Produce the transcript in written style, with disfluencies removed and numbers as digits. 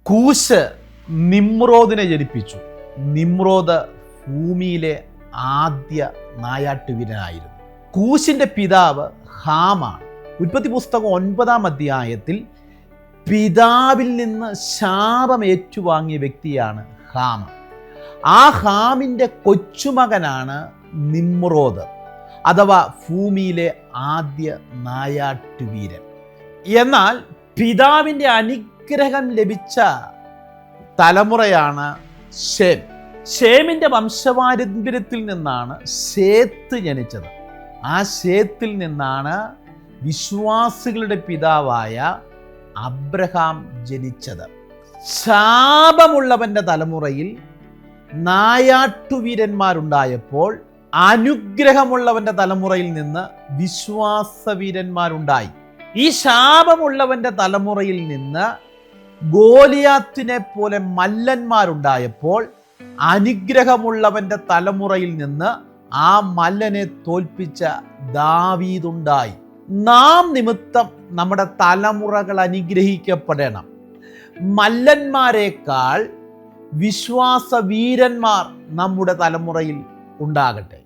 കൂശ് നിമ്രോദിനെ ജനിപ്പിച്ചു. നിമ്രോദ് ഭൂമിയിലെ ആദ്യ നായാട്ടുവീരനായിരുന്നു. കൂശിന്റെ പിതാവ് ഹാമാണ്. ഉൽപ്പത്തി പുസ്തകം 9-ാം അധ്യായത്തിൽ പിതാവിൽ നിന്ന് ശാപം ഏറ്റുവാങ്ങിയ വ്യക്തിയാണ് ഹാം. ആ ഹാമിൻ്റെ കൊച്ചുമകനാണ് നിമ്രോദ്, അഥവാ ഭൂമിയിലെ ആദ്യ നായാട്ടുവീരൻ. എന്നാൽ പിതാവിൻ്റെ അനുഗ്രഹം ലഭിച്ച തലമുറയാണ് ശേം. ശേമിൻ്റെ വംശപാരമ്പര്യത്തിൽ നിന്നാണ് ശേത്ത് ജനിച്ചത്. ആ ശേത്തിൽ നിന്നാണ് വിശ്വാസികളുടെ പിതാവായ അബ്രഹാം ജനിച്ചത്. ശാപമുള്ളവൻ്റെ തലമുറയിൽ നായാട്ടുവീരന്മാരുണ്ടായപ്പോൾ അനുഗ്രഹമുള്ളവൻ്റെ തലമുറയിൽ നിന്ന് വിശ്വാസവീരന്മാരുണ്ടായി. ഈ ശാപമുള്ളവൻ്റെ തലമുറയിൽ നിന്ന് ഗോലിയാത്തിനെ പോലെ മല്ലന്മാരുണ്ടായപ്പോൾ അനുഗ്രഹമുള്ളവൻ്റെ തലമുറയിൽ നിന്ന് ആ മല്ലനെ തോൽപ്പിച്ച ദാവീദുണ്ടായി. നാം നിമിത്തം നമ്മുടെ തലമുറകൾ അനുഗ്രഹിക്കപ്പെടണം. മല്ലന്മാരെക്കാൾ വിശ്വാസവീരന്മാർ നമ്മുടെ തലമുറയിൽ ഉണ്ടാകട്ടെ.